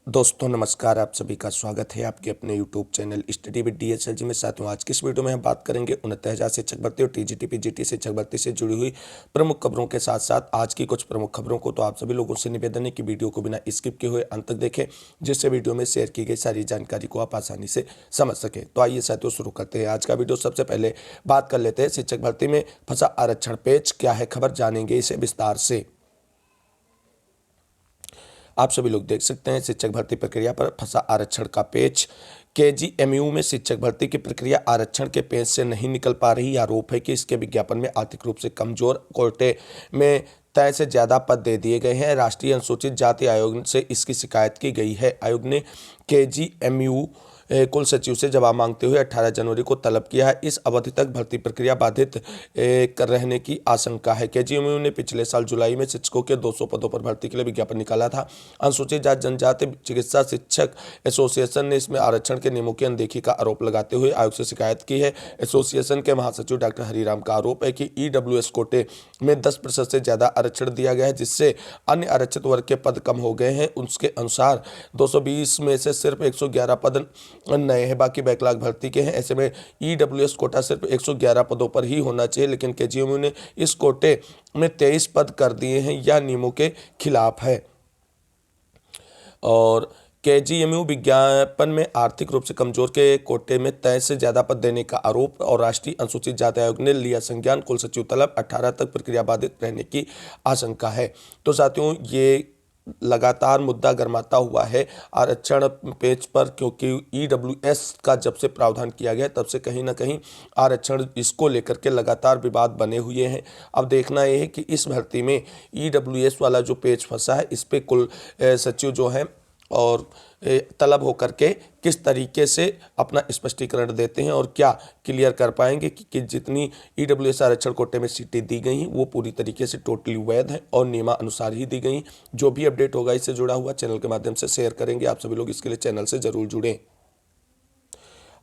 दोस्तों नमस्कार, आप सभी का स्वागत है आपके अपने YouTube channel study with DSLG में। साथियों, आज की इस वीडियो में हम बात करेंगे 69,000 शिक्षक भर्ती और TGT PGT शिक्षक भर्ती से जुड़ी हुई प्रमुख खबरों के साथ साथ आज की कुछ प्रमुख खबरों को। तो आप सभी लोगों से निवेदन है कि वीडियो को बिना स्किप किए हुए अंत तक देखें, जिससे वीडियो में शेयर की गई सारी जानकारी को आप आसानी से समझ सकें। तो आइए साथियों शुरू करते हैं आज का वीडियो। सबसे पहले बात कर लेते हैं शिक्षक भर्ती में फंसा आरक्षण पेच, क्या है खबर, जानेंगे इसे विस्तार से। आप सभी लोग देख सकते हैं शिक्षक भर्ती प्रक्रिया पर फंसा आरक्षण का पेच। KGMU में शिक्षक भर्ती की प्रक्रिया आरक्षण के पेच से नहीं निकल पा रही। आरोप है कि इसके विज्ञापन में आर्थिक रूप से कमजोर कोटे में तय से ज्यादा पद दे दिए गए हैं। राष्ट्रीय अनुसूचित जाति आयोग से इसकी शिकायत की गई है। आयोग ने KGMU कुल सचिव से जवाब मांगते हुए 18 जनवरी को तलब किया है। इस अवधि तक भर्ती प्रक्रिया बाधित कर रहने की आशंका है। KGMU ने पिछले साल जुलाई में शिक्षकों के 200 पदों पर भर्ती के लिए विज्ञापन निकाला था। अनुसूचित जाति जनजाति चिकित्सा शिक्षक एसोसिएशन ने इसमें आरक्षण के नियमों की अनदेखी का आरोप लगाते हुए आयोग से शिकायत की है। एसोसिएशन के महासचिव डॉक्टर हरिराम का आरोप है कि EWS कोटे में 10% से ज्यादा आरक्षण दिया गया है, जिससे अन्य आरक्षित वर्ग के पद कम हो गए हैं। उसके अनुसार 220 में से सिर्फ 111 पद नए हैं, बाकी बैकलॉग भर्ती के हैं। ऐसे में EWS कोटा सिर्फ 111 पदों पर ही होना चाहिए, लेकिन KGMU ने इस कोटे में 23 पद कर दिए हैं। यह नियमों के खिलाफ है। और KGMU विज्ञापन में आर्थिक रूप से कमजोर के कोटे में तय से ज्यादा पद देने का आरोप और राष्ट्रीय अनुसूचित जाति आयोग ने लिया संज्ञान। कुल सचिव तलब 18 तक प्रक्रिया बाधित रहने की आशंका है। तो साथियों, ये लगातार मुद्दा गर्माता हुआ है आरक्षण पेच पर, क्योंकि EWS का जब से प्रावधान किया गया तब से कहीं ना कहीं आरक्षण इसको लेकर के लगातार विवाद बने हुए हैं। अब देखना यह है कि इस भर्ती में EWS वाला जो पेच फंसा है, इस पे कुल सचिव जो है और तलब होकर के किस तरीके से अपना स्पष्टीकरण देते हैं और क्या क्लियर कर पाएंगे कि जितनी EWS आरक्षण कोटे में सीटें दी गई हैं वो पूरी तरीके से टोटली वैध है और नियमानुसार ही दी गई। जो भी अपडेट होगा इससे जुड़ा हुआ चैनल के माध्यम से शेयर करेंगे। आप सभी लोग इसके लिए चैनल से जरूर जुड़ें।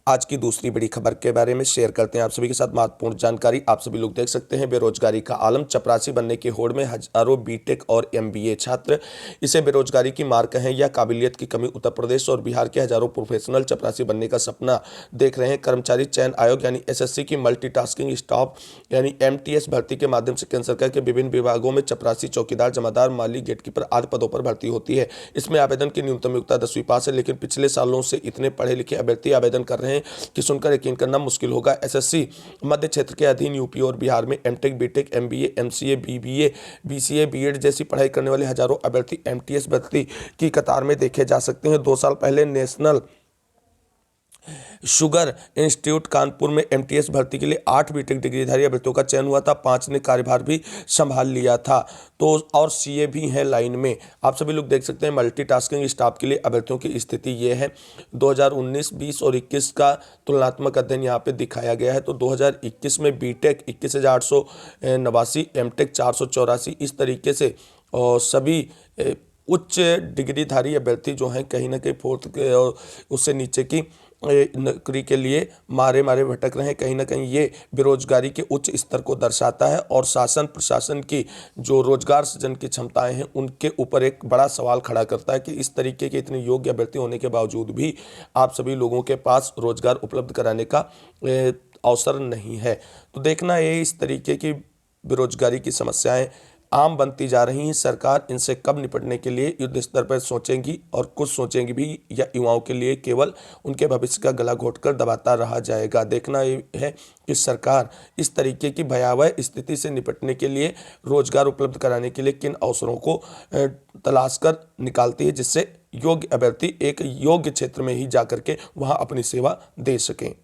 आज की दूसरी बड़ी खबर के बारे में शेयर करते हैं आप सभी के साथ महत्वपूर्ण जानकारी। आप सभी लोग देख सकते हैं बेरोजगारी का आलम, चपरासी बनने की होड़ में हजारों BTech और MBA छात्र। इसे बेरोजगारी की मार कहें या काबिलियत की कमी, उत्तर प्रदेश और बिहार के हजारों प्रोफेशनल चपरासी बनने का सपना देख रहे हैं। कर्मचारी चयन आयोग यानी SSC की मल्टीटास्किंग स्टाफ यानी MTS भर्ती के माध्यम से केंद्र सरकार के विभिन्न विभागों में चपरासी, चौकीदार, जमादार, माली, गेटकीपर आदि पदों पर भर्ती होती है। इसमें आवेदन की न्यूनतम योग्यता 10वीं पास है, लेकिन पिछले सालों से इतने पढ़े लिखे अभ्यर्थी आवेदन कर रहे हैं कि सुनकर यकीन करना मुश्किल होगा। SSC मध्य क्षेत्र के अधीन यूपी और बिहार में MTech, BTech, MBA, MCA, BBA, BCA, B.Ed जैसी पढ़ाई करने वाले हजारों अभ्यर्थी MTS भर्ती की कतार में देखे जा सकते हैं। 2 साल पहले नेशनल शुगर इंस्टीट्यूट कानपुर में MTS भर्ती के लिए 8 BTech डिग्रीधारी अभ्यर्थियों का चयन हुआ था। 5 ने कार्यभार भी संभाल लिया था। तो और CA भी हैं लाइन में। आप सभी लोग देख सकते हैं मल्टीटास्किंग स्टाफ के लिए अभ्यर्थियों की स्थिति ये है। 2019, 20 और 21 का तुलनात्मक अध्ययन यहाँ पे दिखाया गया है। तो 2021 में BTech 21,889, MTech 484, इस तरीके से और सभी उच्च डिग्रीधारी अभ्यर्थी जो हैं कहीं ना कहीं 4th और उससे नीचे की नौकरी के लिए मारे भटक रहे हैं। कहीं ना कहीं ये बेरोजगारी के उच्च स्तर को दर्शाता है और शासन प्रशासन की जो रोजगार सृजन की क्षमताएं हैं उनके ऊपर एक बड़ा सवाल खड़ा करता है कि इस तरीके के इतने योग्य अभ्यर्थी होने के बावजूद भी आप सभी लोगों के पास रोजगार उपलब्ध कराने का अवसर नहीं है। तो देखना ये इस तरीके की बेरोजगारी की समस्याएं आम बनती जा रही हैं। सरकार इनसे कब निपटने के लिए युद्ध स्तर पर सोचेंगी और कुछ सोचेंगी भी, या युवाओं के लिए केवल उनके भविष्य का गला घोटकर दबाता रहा जाएगा। देखना ये है कि सरकार इस तरीके की भयावह स्थिति से निपटने के लिए, रोजगार उपलब्ध कराने के लिए किन अवसरों को तलाश कर निकालती है, जिससे योग्य अभ्यर्थी एक योग्य क्षेत्र में ही जाकर के वहां अपनी सेवा दे सकें।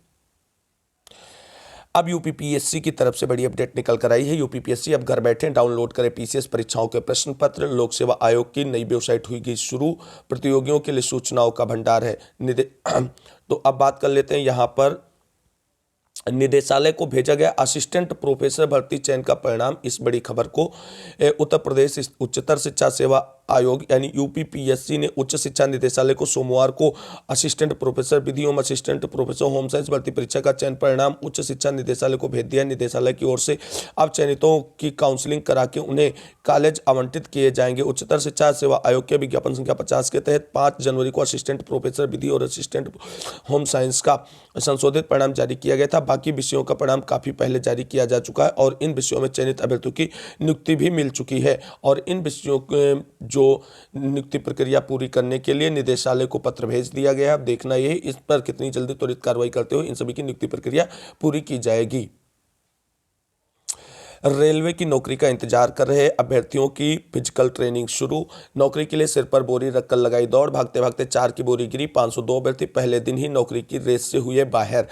अब UPPSC की तरफ से बड़ी अपडेट निकल कर आई है। UPPSC अब घर बैठे डाउनलोड करें PCS परीक्षाओं के प्रश्न पत्र। लोक सेवा आयोग की नई वेबसाइट हुई शुरू, प्रतियोगियों के लिए सूचनाओं का भंडार है। तो अब बात कर लेते हैं यहाँ पर निदेशालय को भेजा गया असिस्टेंट प्रोफेसर भर्ती चयन का परिणाम। इस बड़ी खबर को उत्तर प्रदेश उच्चतर शिक्षा सेवा आयोग यानी यूपीपीएससी ने उच्च शिक्षा निदेशालय को सोमवार को असिस्टेंट प्रोफेसर विधि एवं असिस्टेंट प्रोफेसर होम साइंस भर्ती परीक्षा का चयन परिणाम उच्च शिक्षा निदेशालय को भेज दिया। निदेशालय की ओर से अब चयनितों की काउंसलिंग करा के उन्हें कॉलेज आवंटित किए जाएंगे। उच्चतर शिक्षा सेवा आयोग के विज्ञापन संख्या 50 के तहत 5 जनवरी को असिस्टेंट प्रोफेसर विधि और असिस्टेंट होम साइंस का संशोधित परिणाम जारी किया गया था। बाकी विषयों का परिणाम काफी पहले जारी किया जा चुका है और इन विषयों में चयनित अभ्यर्थियों की नियुक्ति भी मिल चुकी है और इन विषयों जो नियुक्ति प्रक्रिया पूरी करने के लिए निदेशालय को पत्र भेज दिया गया है। अब देखना यह इस पर कितनी जल्दी त्वरित कार्रवाई करते हुए इन सभी की नियुक्ति प्रक्रिया पूरी की जाएगी। रेलवे की नौकरी का इंतजार कर रहे अभ्यर्थियों की फिजिकल ट्रेनिंग शुरू। नौकरी के लिए सिर पर बोरी रखकर लगाई दौड़, भागते भागते 4 की बोरी गिरी। 502 अभ्यर्थी पहले दिन ही नौकरी की रेस से हुए बाहर।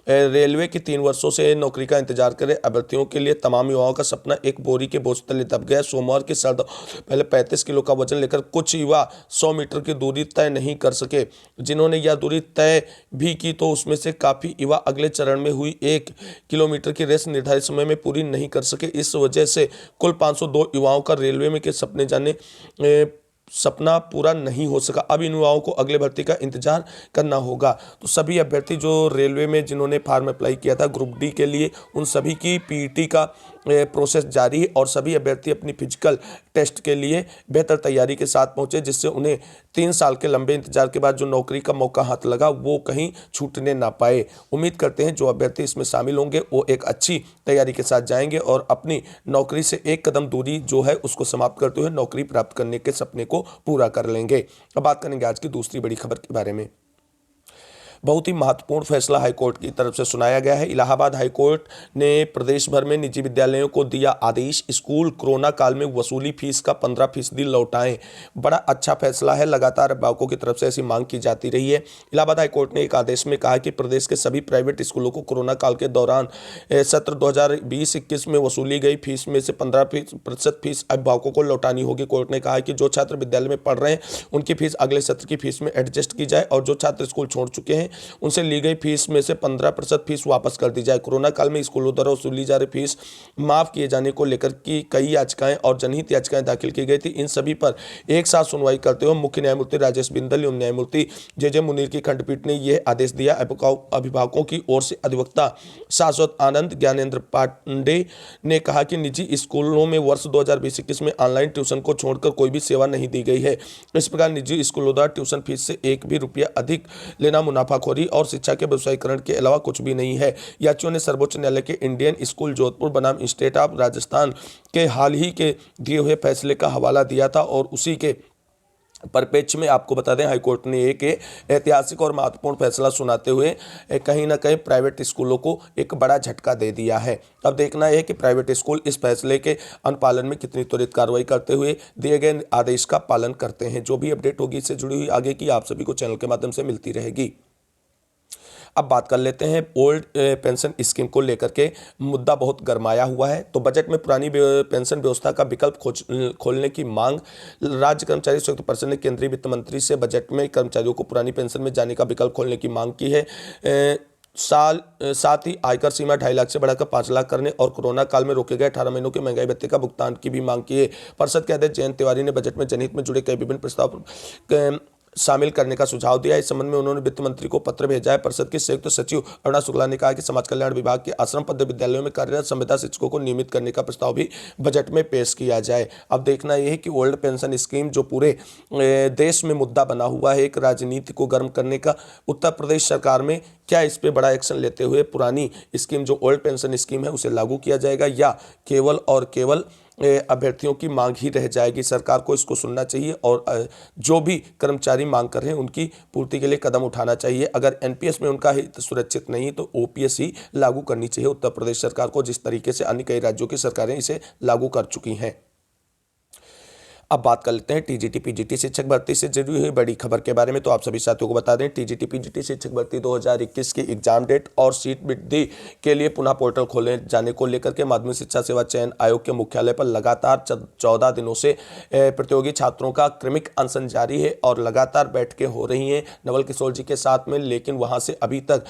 रेलवे की 3 वर्षों से नौकरी का इंतजार कर रहे अभ्यर्थियों के लिए तमाम युवाओं का सपना एक बोरी के बोझ तले दब गया। सोमवार की सर्द पहले 35 किलो का वजन लेकर कुछ युवा 100 मीटर की दूरी तय नहीं कर सके। जिन्होंने यह दूरी तय भी की तो उसमें से काफ़ी युवा अगले चरण में हुई 1 किलोमीटर की रेस निर्धारित समय में पूरी नहीं कर सके। इस वजह से कुल 502 युवाओं का रेलवे में के सपना पूरा नहीं हो सका। अब इन युवाओं को अगले भर्ती का इंतजार करना होगा। तो सभी अभ्यर्थी जो रेलवे में जिन्होंने फॉर्म अप्लाई किया था ग्रुप डी के लिए, उन सभी की पीईटी का प्रोसेस जारी है और सभी अभ्यर्थी अपनी फिजिकल टेस्ट के लिए बेहतर तैयारी के साथ पहुंचे, जिससे उन्हें 3 साल के लंबे इंतजार के बाद जो नौकरी का मौका हाथ लगा वो कहीं छूटने ना पाए। उम्मीद करते हैं जो अभ्यर्थी इसमें शामिल होंगे वो एक अच्छी तैयारी के साथ जाएंगे और अपनी नौकरी से एक कदम दूरी जो है उसको समाप्त करते हुए नौकरी प्राप्त करने के सपने को पूरा कर लेंगे। अब बात करेंगे आज की दूसरी बड़ी खबर के बारे में। बहुत ही महत्वपूर्ण फैसला हाईकोर्ट की तरफ से सुनाया गया है। इलाहाबाद हाईकोर्ट ने प्रदेश भर में निजी विद्यालयों को दिया आदेश, स्कूल कोरोना काल में वसूली फीस का 15% लौटाएं। बड़ा अच्छा फैसला है, लगातार अभिभावकों की तरफ से ऐसी मांग की जाती रही है। इलाहाबाद हाईकोर्ट ने एक आदेश में कहा कि प्रदेश के सभी प्राइवेट स्कूलों को कोरोना काल के दौरान सत्र 2020-21 में वसूली गई फीस में से 15% फीस अभिभावकों को लौटानी होगी। कोर्ट ने कहा कि जो छात्र विद्यालय में पढ़ रहे हैं उनकी फीस अगले सत्र की फीस में एडजस्ट की जाए और जो छात्र स्कूल छोड़ चुके हैं उनसे ली गई फीस में से 15% फीस वापस कर दी जाए। कोरोना काल में स्कूलों द्वारा वसूली जा रही फीस माफ किए जाने को लेकर की कई याचिकाएं और जनहित याचिकाएं दाखिल की गई थी। इन सभी पर एक साथ सुनवाई करते हुए मुख्य न्यायमूर्ति राजेश बिंदल एवं न्यायमूर्ति जे मुनीर की खंडपीठ ने यह आदेश दिया। अभिभावकों की ओर से अधिवक्ता शाश्वत आनंद ज्ञानेंद्र पांडे ने कहा कि निजी स्कूलों में वर्ष 2020-21 में ऑनलाइन ट्यूशन को छोड़कर कोई भी सेवा नहीं दी गई है। इस प्रकार निजी स्कूलों द्वारा ट्यूशन फीस से एक भी रुपया अधिक लेना मुनाफाखोरी और शिक्षा के व्यवसायीकरण के अलावा कुछ भी नहीं है। याचियों ने सर्वोच्च न्यायालय के इंडियन स्कूल जोधपुर बनाम स्टेट ऑफ राजस्थान के हाल ही के दिए हुए फैसले का हवाला दिया था और उसी के परिप्रेक्ष्य में आपको बता दें हाईकोर्ट ने एक ऐतिहासिक और महत्वपूर्ण फैसला सुनाते हुए कहीं ना कहीं प्राइवेट स्कूलों को एक बड़ा झटका दे दिया है। अब देखना है कि प्राइवेट स्कूल इस फैसले के अनुपालन में कितनी त्वरित कार्रवाई करते हुए दिए गए आदेश का पालन करते हैं। जो भी अपडेट होगी इससे जुड़ी हुई आगे की आप सभी को चैनल के माध्यम से मिलती रहेगी। अब बात कर लेते हैं ओल्ड पेंशन स्कीम को लेकर के मुद्दा बहुत गरमाया हुआ है। तो बजट में पुरानी पेंशन व्यवस्था का विकल्प खोलने की मांग। राज्य कर्मचारी संयुक्त परिषद ने केंद्रीय वित्त मंत्री से बजट में कर्मचारियों को पुरानी पेंशन में जाने का विकल्प खोलने की मांग की है। साथ ही आयकर सीमा 2.5 लाख से बढ़ाकर 5 लाख करने और कोरोना काल में रोके गए 18 महीनों के महंगाई भत्ते का भुगतान की भी मांग की है। परिषद के अध्यक्ष जयंत तिवारी ने बजट में जनहित में जुड़े कई विभिन्न प्रस्ताव शामिल करने का सुझाव दिया। इस संबंध में उन्होंने वित्त मंत्री को पत्र भेजा है। परिषद के संयुक्त सचिव अरुणा शुक्ला ने कहा कि समाज कल्याण विभाग के आश्रम पद विद्यालयों में कार्यरत संविदा शिक्षकों को नियमित करने का प्रस्ताव भी बजट में पेश किया जाए। अब देखना यह है कि ओल्ड पेंशन स्कीम जो पूरे देश में मुद्दा बना हुआ है, एक राजनीति को गर्म करने का, उत्तर प्रदेश सरकार में क्या इस पर बड़ा एक्शन लेते हुए पुरानी स्कीम जो ओल्ड पेंशन स्कीम है उसे लागू किया जाएगा या केवल और केवल अभ्यर्थियों की मांग ही रह जाएगी। सरकार को इसको सुनना चाहिए और जो भी कर्मचारी मांग कर रहे हैं उनकी पूर्ति के लिए कदम उठाना चाहिए। अगर एनपीएस में उनका हित सुरक्षित नहीं तो ओपीएस ही लागू करनी चाहिए उत्तर प्रदेश सरकार को, जिस तरीके से अन्य कई राज्यों की सरकारें इसे लागू कर चुकी हैं। अब बात कर लेते हैं टीजीटी पीजीटी शिक्षक भर्ती से जुड़ी हुई बड़ी खबर के बारे में। तो आप सभी साथियों को बता दें टीजीटी पीजीटी शिक्षक भर्ती 2021 की एग्जाम डेट और सीट वृद्धि के लिए पुनः पोर्टल खोले जाने को लेकर के माध्यमिक शिक्षा सेवा चयन आयोग के मुख्यालय पर लगातार 14 दिनों से प्रतियोगी छात्रों का क्रमिक अनशन जारी है और लगातार बैठकें हो रही हैं नवल किशोर जी के साथ में, लेकिन वहाँ से अभी तक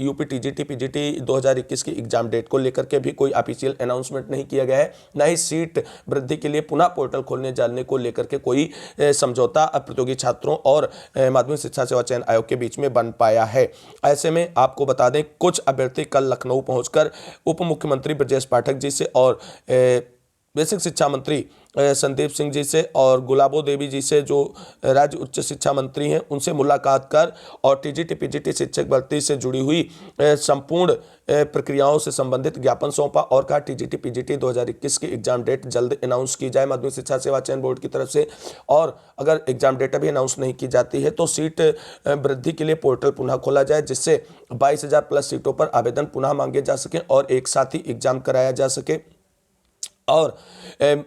यूपी टीजीटी पीजीटी 2021 की एग्जाम डेट को लेकर के भी कोई ऑफिशियल अनाउंसमेंट नहीं किया गया है, न ही सीट वृद्धि के लिए पुनः पोर्टल खोलने जाने डालने को लेकर के कोई समझौता प्रतियोगी छात्रों और माध्यमिक शिक्षा सेवा चयन आयोग के बीच में बन पाया है। ऐसे में आपको बता दें, कुछ अभ्यर्थी कल लखनऊ पहुंचकर उप मुख्यमंत्री ब्रजेश पाठक जी से और बेसिक शिक्षा मंत्री संदीप सिंह जी से और गुलाबो देवी जी से, जो राज्य उच्च शिक्षा मंत्री हैं, उनसे मुलाकात कर और टीजीटी पीजीटी शिक्षक भर्ती से जुड़ी हुई संपूर्ण प्रक्रियाओं से संबंधित ज्ञापन सौंपा और कहा टीजीटी पीजीटी 2021 की एग्जाम डेट जल्द अनाउंस की जाए माध्यमिक शिक्षा सेवा चयन बोर्ड की तरफ से, और अगर एग्जाम डेट अभी अनाउंस नहीं की जाती है तो सीट वृद्धि के लिए पोर्टल पुनः खोला जाए, जिससे 22,000 प्लस सीटों पर आवेदन पुनः मांगे जा सके और एक साथ ही एग्जाम कराया जा सके। और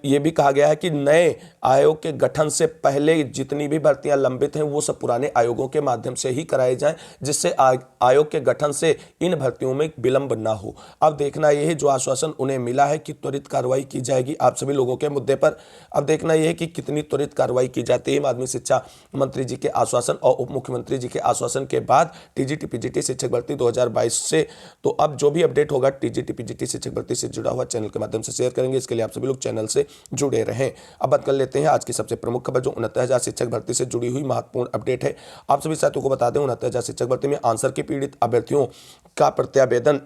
ये भी कहा गया है कि नए आयोग के गठन से पहले जितनी भी भर्तियां लंबित हैं वो सब पुराने आयोगों के माध्यम से ही कराए जाएं, जिससे आयोग के गठन से इन भर्तियों में विलंब ना हो। अब देखना यह है, जो आश्वासन उन्हें मिला है कि त्वरित कार्रवाई की जाएगी आप सभी लोगों के मुद्दे पर, अब देखना यह है कि कितनी त्वरित कार्रवाई की जाती है। माध्यमिक शिक्षा मंत्री जी के आश्वासन और उप मुख्यमंत्री जी के आश्वासन के बाद टीजीटी पीजीटी शिक्षक भर्ती 2022 से, तो अब जो भी अपडेट होगा टीजीटी पीजीटी शिक्षक भर्ती से जुड़ा हुआ चैनल के माध्यम से शेयर करेंगे। इसके लिए आप सभी लोग चैनल से जुड़े रहें। अब बात कर लेते हैं आज की सबसे प्रमुख खबर, जो 69,000 शिक्षक भर्ती से जुड़ी हुई महत्वपूर्ण अपडेट है। आप सभी साथियों को बता दें, 69,000 शिक्षक भर्ती में आंसर की पीड़ित अभ्यर्थियों का प्रत्यावेदन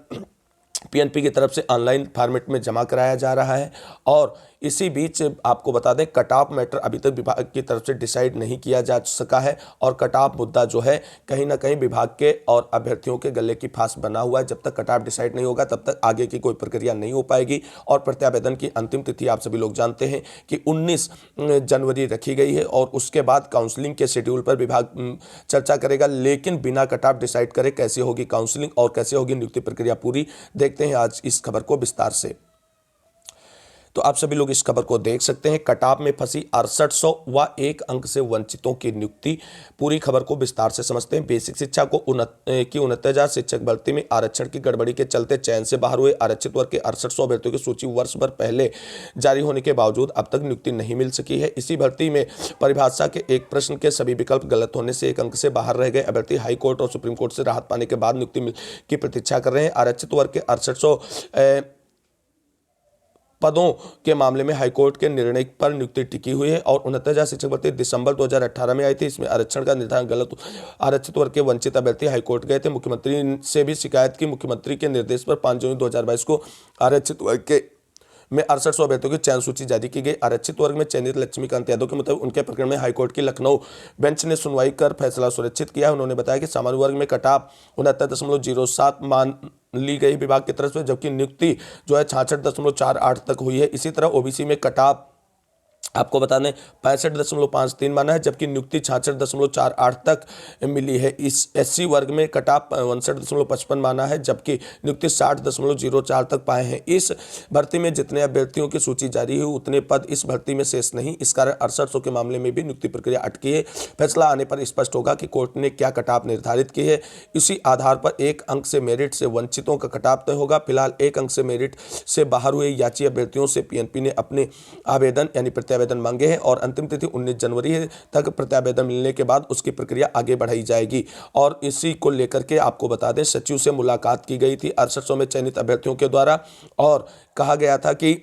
पीएनपी की तरफ से ऑनलाइन फॉर्मेट में जमा कराया जा रहा है। और इसी बीच आपको बता दें, कट ऑफ मैटर अभी तक विभाग की तरफ से डिसाइड नहीं किया जा सका है और कट ऑफ मुद्दा जो है कहीं ना कहीं विभाग के और अभ्यर्थियों के गले की फांस बना हुआ है। जब तक कट ऑफ डिसाइड नहीं होगा तब तक आगे की कोई प्रक्रिया नहीं हो पाएगी। और प्रत्यावेदन की अंतिम तिथि आप सभी लोग जानते हैं कि 19 जनवरी रखी गई है और उसके बाद काउंसलिंग के शेड्यूल पर विभाग चर्चा करेगा, लेकिन बिना कट ऑफ डिसाइड करे कैसे होगी काउंसलिंग और कैसे होगी नियुक्ति प्रक्रिया पूरी, देखते हैं आज इस खबर को विस्तार से। तो आप सभी लोग इस खबर को देख सकते हैं, कटाव में फंसी 6800 व 1 अंक से वंचितों की नियुक्ति। पूरी खबर को विस्तार से समझते हैं। बेसिक शिक्षा को 69,000 शिक्षक भर्ती में आरक्षण की गड़बड़ी के चलते चयन से बाहर हुए आरक्षित वर्ग के 6800 अभ्यर्थियों की सूची वर्ष भर पहले जारी होने के बावजूद अब तक नियुक्ति नहीं मिल सकी है। इसी भर्ती में परिभाषा के एक प्रश्न के सभी विकल्प गलत होने से 1 अंक से बाहर रह गए अभ्यर्थी हाई कोर्ट और सुप्रीम कोर्ट से राहत पाने के बाद नियुक्ति की प्रतीक्षा कर रहे हैं। आरक्षित वर्ग के 6800 पदों के मामले में हाईकोर्ट के निर्णय पर नियुक्ति टिकी हुई है और 69,000 शिक्षक भर्ती दिसंबर 2018 में आई थी। इसमें आरक्षण का निर्धारण गलत, आरक्षित वर्ग के वंचित अभ्यर्थी हाईकोर्ट गए थे। मुख्यमंत्री से भी शिकायत की। मुख्यमंत्री के निर्देश पर 5 जून 2022 को आरक्षित वर्ग के में 6800 अभ्यर्थियों की चयन सूची जारी की गई। आरक्षित वर्ग में चयनित लक्ष्मीकांत यादव के मुताबिक उनके प्रकरण में हाईकोर्ट की लखनऊ बेंच ने सुनवाई कर फैसला सुरक्षित किया है। उन्होंने बताया कि सामान्य वर्ग में कटाव 69.07 मान ली गई विभाग की तरफ से, जबकि नियुक्ति जो है 66.48 तक हुई है। इसी तरह ओबीसी में कटाव आपको बता दें 65.53 माना है, जबकि नियुक्ति 66.48 तक मिली है। इस एससी वर्ग में कटाप 59.55 माना है, जबकि नियुक्ति 60.04 तक पाए हैं। इस भर्ती में जितने अभ्यर्थियों की सूची जारी हुई उतने पद इस भर्ती में शेष नहीं। इस कारण 6800 के मामले में भी नियुक्ति प्रक्रिया अटकी है। फैसला आने पर स्पष्ट होगा कि कोर्ट ने क्या कटाप निर्धारित की है। इसी आधार पर 1 अंक से मेरिट से वंचितों का कटाप तय होगा। फिलहाल 1 अंक से मेरिट से बाहर हुए याची अभ्यर्थियों से पीएनपी ने अपने आवेदन यानी प्रत्यावेदन मांगे हैं और अंतिम तिथि 19 जनवरी तक प्रत्यावेदन मिलने के बाद उसकी प्रक्रिया आगे बढ़ाई जाएगी। और इसी को लेकर के आपको बता दें, सचिव से मुलाकात की गई थी 6800 में चयनित अभ्यर्थियों के द्वारा और कहा गया था कि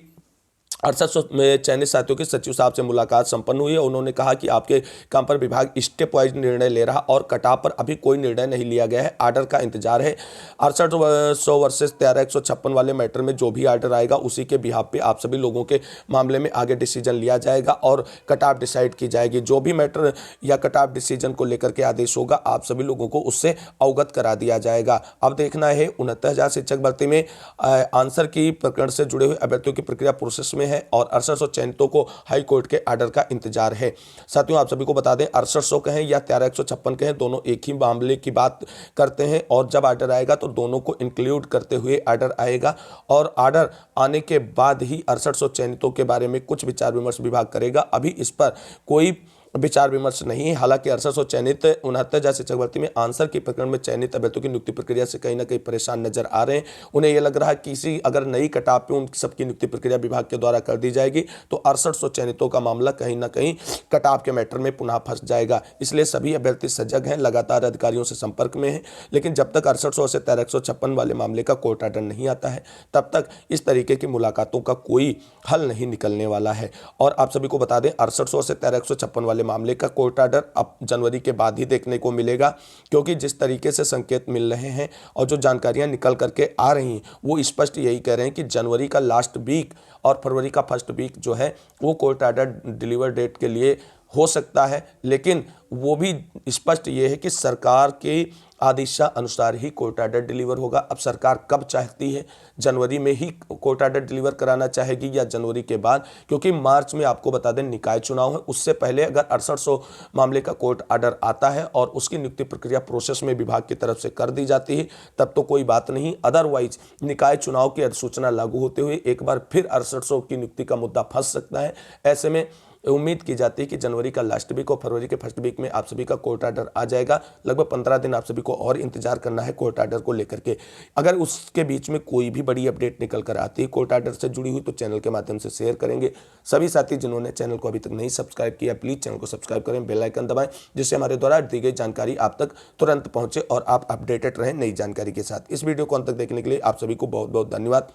6800 में चयनित साथियों के सचिव साहब से मुलाकात संपन्न हुई है। उन्होंने कहा कि आपके काम पर विभाग स्टेप वाइज निर्णय ले रहा और कटाव पर अभी कोई निर्णय नहीं लिया गया है, आर्डर का इंतजार है। 6800 वर्सेस 13156 वाले मैटर में जो भी आर्डर आएगा उसी के बिहाफ पे आप सभी लोगों के मामले में आगे डिसीजन लिया जाएगा और कटाव डिसाइड की जाएगी। जो भी मैटर या कटाव डिसीजन को लेकर के आदेश होगा आप सभी लोगों को उससे अवगत करा दिया जाएगा। अब देखना है 69,000 शिक्षक भर्ती में आंसर की प्रकरण से जुड़े हुए अभ्यर्थियों की प्रक्रिया प्रोसेस में है और 6800 चयनितों को हाई कोर्ट के आर्डर का इंतजार है। साथियों आप सभी को बता दें 6800 कहें या 13156 कहें, दोनों एक ही मामले की बात करते हैं और जब आर्डर आएगा तो दोनों को इंक्लूड करते हुए आर्डर आएगा और आर्डर आने के बाद ही 6800 चयनितों के बारे में कुछ विचार विमर्श विभाग करेगा। अभी इस पर कोई विचार विमर्श नहीं। हालांकि 6800 चयनित 69,000 शिक्षक भर्ती में आंसर की प्रकरण में चयनित अभ्यर्थियों की नियुक्ति प्रक्रिया से कहीं ना कहीं परेशान नजर आ रहे हैं। उन्हें यह लग रहा है कि किसी अगर नई कटाव पे उन सबकी नियुक्ति प्रक्रिया विभाग के द्वारा कर दी जाएगी तो 6800 चयनितों का मामला कहीं ना कहीं कटाव के मैटर में पुनः फंस जाएगा। इसलिए सभी अभ्यर्थी सजग हैं, लगातार अधिकारियों से संपर्क में हैं। लेकिन जब तक 6800 से 1356 वाले मामले का कोर्ट ऑर्डर नहीं आता है तब तक इस तरीके की मुलाकातों का कोई हल नहीं निकलने वाला है। और आप सभी को बता दें 6800 से 1356 वाले मामले का कोर्ट ऑर्डर अब जनवरी के बाद ही देखने को मिलेगा, क्योंकि जिस तरीके से संकेत मिल रहे हैं और जो जानकारियां निकल करके आ रही हैं वो स्पष्ट यही कह रहे हैं कि जनवरी का लास्ट वीक और फरवरी का फर्स्ट वीक जो है वो कोर्ट ऑर्डर डिलीवर डेट के लिए हो सकता है। लेकिन वो भी स्पष्ट ये है कि सरकार के आदेशा अनुसार ही कोर्ट ऑर्डर डिलीवर होगा। अब सरकार कब चाहती है, जनवरी में ही कोर्ट ऑर्डर डिलीवर कराना चाहेगी या जनवरी के बाद, क्योंकि मार्च में आपको बता दें निकाय चुनाव है। उससे पहले अगर 6800 मामले का कोर्ट ऑर्डर आता है और उसकी नियुक्ति प्रक्रिया प्रोसेस में विभाग की तरफ से कर दी जाती है तब तो कोई बात नहीं। अदरवाइज निकाय चुनाव की अधिसूचना लागू होते हुए एक बार फिर 6800 की नियुक्ति का मुद्दा फंस सकता है। ऐसे में उम्मीद की जाती है कि जनवरी का लास्ट वीक और फरवरी के फर्स्ट वीक में आप सभी का कोर्ट ऑर्डर आ जाएगा। लगभग 15 दिन आप सभी को और इंतजार करना है कोर्ट ऑर्डर को लेकर के। अगर उसके बीच में कोई भी बड़ी अपडेट निकल कर आती है कोर्ट ऑर्डर से जुड़ी हुई तो चैनल के माध्यम से शेयर करेंगे। सभी साथी जिन्होंने चैनल को अभी तक नहीं सब्सक्राइब किया प्लीज़ चैनल को सब्सक्राइब करें, बेल आइकन दबाएं, जिससे हमारे द्वारा दी गई जानकारी आप तक तुरंत पहुंचे और आप अपडेटेड रहें नई जानकारी के साथ। इस वीडियो को अंत तक देखने के लिए आप सभी को बहुत बहुत धन्यवाद।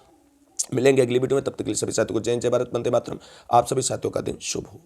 मिलेंगे अगली वीडियो में, तब तक के लिए सभी साथियों को जय हिंद, जय भारत, वंदे मातरम। आप सभी साथियों का दिन शुभ हो।